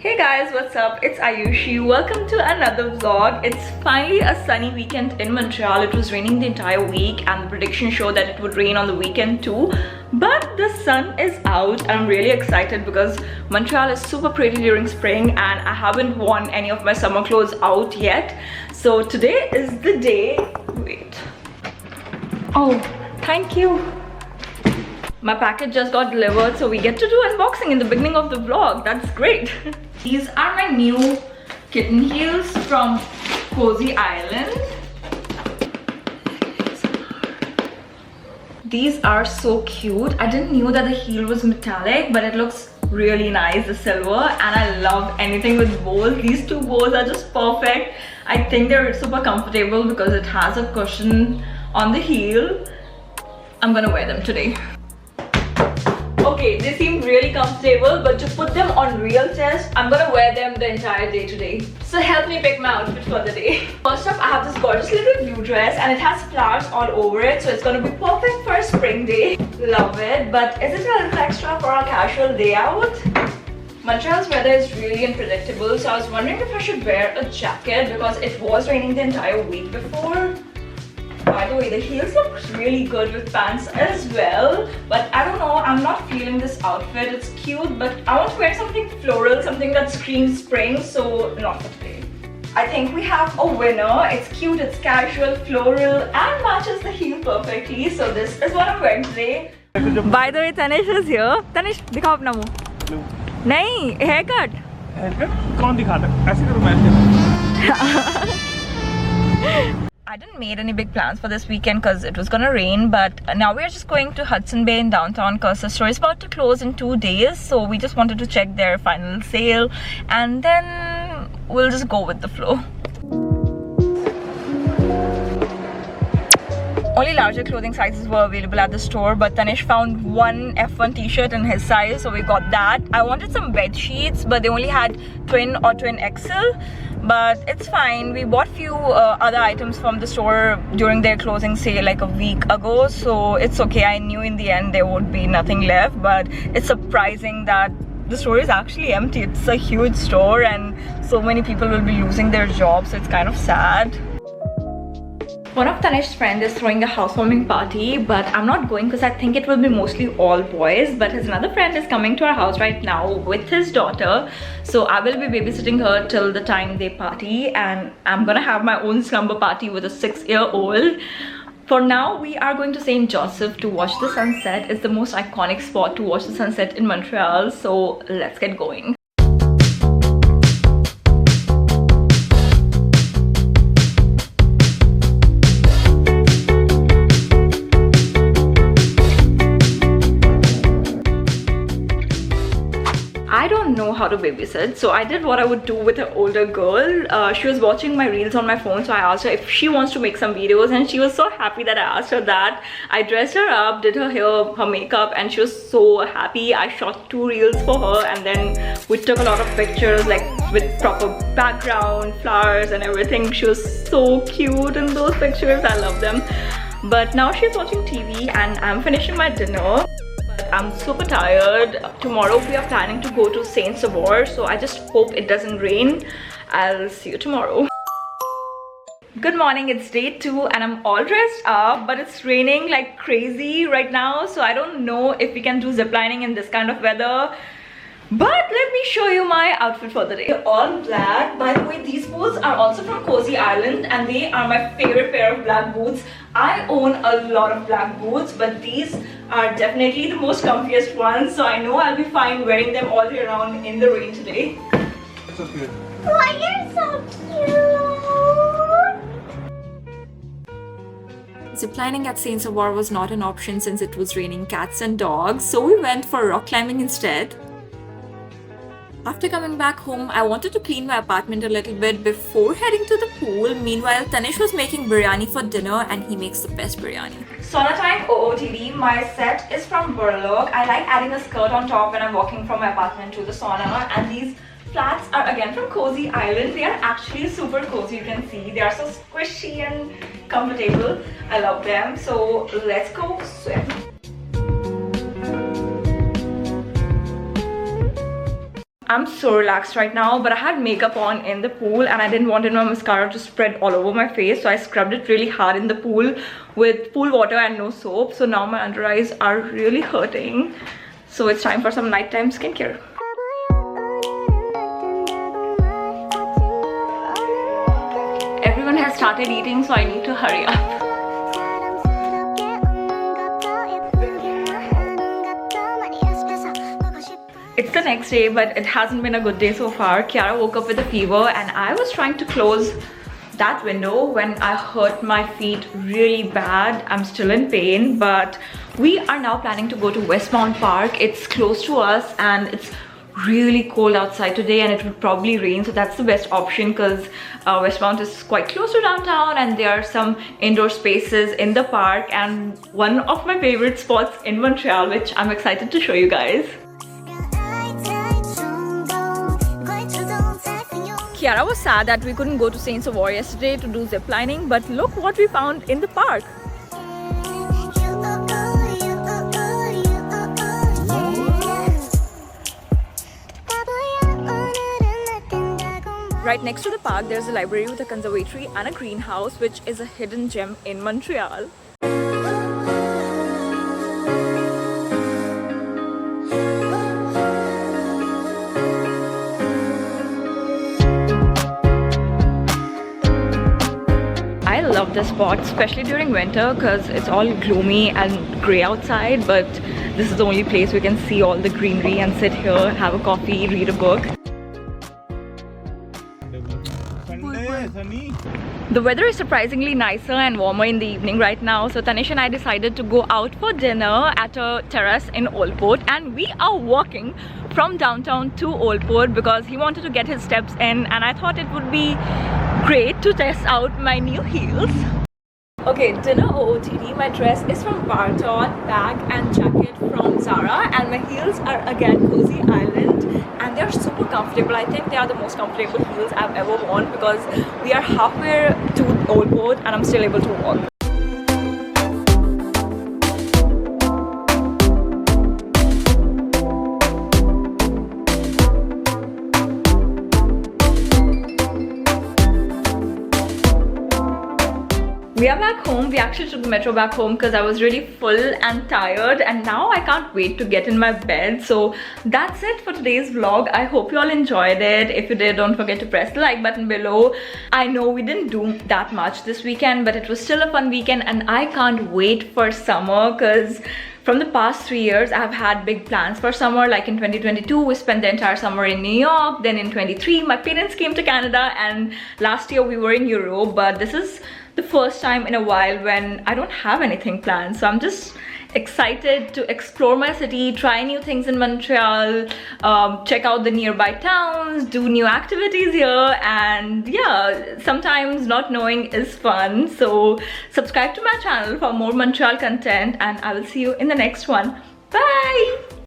Hey guys, what's up? It's Ayushi. Welcome to another vlog. It's finally a sunny weekend in Montreal. It was raining the entire week and the prediction showed that it would rain on the weekend too. But the sun is out and I'm really excited because Montreal is super pretty during spring and I haven't worn any of my summer clothes out yet. So today is the day. Wait. Oh, thank you. My package just got delivered, so we get to do unboxing in the beginning of the vlog. That's great. These are my new kitten heels from Cosy Island. These are so cute. I didn't know that the heel was metallic, but it looks really nice, the silver, and I love anything with bows. These two bows are just perfect. I think they're super comfortable because it has a cushion on the heel. I'm gonna wear them today. Okay, they seem really comfortable, but to put them on real chest, I'm gonna wear them the entire day today. So help me pick my outfit for the day. First up, I have this gorgeous little blue dress and it has flowers all over it, so it's gonna be perfect for a spring day. Love it, but is it a little extra for a casual day out? Montreal's weather is really unpredictable, so I was wondering if I should wear a jacket because it was raining the entire week before. By the way, the heels look really good with pants as well, but I don't know, I'm not feeling this outfit. It's cute, but I want to wear something floral, something that screams spring, so not for today. I think we have a winner. It's cute, it's casual, floral, and matches the heel perfectly, so this is what I'm wearing today. By the way, Tanish is here. Tanish, दिखाओ अपना मुंह. नहीं, haircut. Haircut? कौन दिखाता है? ऐसे करो मैं ऐसे. I didn't make any big plans for this weekend because it was gonna rain, but now we're just going to Hudson Bay in downtown because the store is about to close in 2 days, so we just wanted to check their final sale and then we'll just go with the flow. Only larger clothing sizes were available at the store, but Tanish found one F1 t-shirt in his size, so we got that. I wanted some bed sheets, but they only had twin or twin XL, but it's fine. We bought few other items from the store during their closing sale like a week ago, so it's okay. I knew in the end there would be nothing left, but it's surprising that the store is actually empty. It's a huge store and so many people will be losing their jobs, so it's kind of sad. One of Tanish's friends is throwing a housewarming party, but I'm not going because I think it will be mostly all boys. But his another friend is coming to our house right now with his daughter, so I will be babysitting her till the time they party, and I'm gonna have my own slumber party with a 6-year-old. For now, we are going to St. Joseph to watch the sunset. It's the most iconic spot to watch the sunset in Montreal, so let's get going. I don't know how to babysit, so I did what I would do with an older girl. She was watching my reels on my phone, so I asked her if she wants to make some videos, and she was so happy that I asked her that. I dressed her up, did her hair, her makeup, and she was so happy. I shot 2 reels for her, and then we took a lot of pictures like with proper background, flowers and everything. She was so cute in those pictures. I love them. But now she's watching TV and I'm finishing my dinner. I'm super tired. Tomorrow we are planning to go to Saint Sauveur, so I just hope it doesn't rain. I'll see you tomorrow. Good morning, it's day 2 and I'm all dressed up, but it's raining like crazy right now, so I don't know if we can do ziplining in this kind of weather. But let me show you my outfit for the day. They're all black. By the way, these boots are also from Cosy Island and they are my favorite pair of black boots. I own a lot of black boots, but these are definitely the most comfiest ones, so I know I'll be fine wearing them all day around in the rain today. So cute. Oh, you're so cute! Ziplining at Saint Sauveur was not an option since it was raining cats and dogs, so we went for rock climbing instead. After coming back home, I wanted to clean my apartment a little bit before heading to the pool. Meanwhile, Tanish was making biryani for dinner and he makes the best biryani. Sauna time OOTD. My set is from Burlock. I like adding a skirt on top when I'm walking from my apartment to the sauna, and these flats are again from Cosy Island. They are actually super cozy, you can see. They are so squishy and comfortable. I love them. So let's go swim. I'm so relaxed right now, but I had makeup on in the pool and I didn't want my mascara to spread all over my face, so I scrubbed it really hard in the pool with pool water and no soap. So now my under eyes are really hurting. So it's time for some nighttime skincare. Everyone has started eating, so I need to hurry up. It's the next day, but it hasn't been a good day so far. Kiara woke up with a fever and I was trying to close that window when I hurt my feet really bad. I'm still in pain, but we are now planning to go to Westmount Park. It's close to us and it's really cold outside today and it would probably rain, so that's the best option because Westmount is quite close to downtown and there are some indoor spaces in the park and one of my favorite spots in Montreal, which I'm excited to show you guys. Kiara was sad that we couldn't go to Saint Sauveur yesterday to do zip lining, but look what we found in the park. Right next to the park, there's a library with a conservatory and a greenhouse, which is a hidden gem in Montreal. I love this spot, especially during winter because it's all gloomy and grey outside, but this is the only place we can see all the greenery and sit here, have a coffee, read a book. The weather is surprisingly nicer and warmer in the evening right now, so Tanish and I decided to go out for dinner at a terrace in Old Port, and we are walking from downtown to Old Port because he wanted to get his steps in and I thought it would be great to test out my new heels. Okay, dinner OOTD. My dress is from Barton, bag and jacket from Zara, and my heels are again Cosy Island and they're super comfortable. I think they are the most comfortable heels I've ever worn because we are halfway to Old Port and I'm still able to walk. We are back home. We actually took the metro back home because I was really full and tired and now I can't wait to get in my bed. So that's it for today's vlog. I hope you all enjoyed it. If you did, don't forget to press the like button below. I know we didn't do that much this weekend, but it was still a fun weekend and I can't wait for summer because from the past 3 years, I've had big plans for summer. Like in 2022, we spent the entire summer in New York. Then in 23, my parents came to Canada and last year we were in Europe. But this is the first time in a while when I don't have anything planned. So I'm just excited to explore my city, try new things in Montreal, check out the nearby towns, do new activities here, and yeah, sometimes not knowing is fun. So subscribe to my channel for more Montreal content and I will see you in the next one. Bye!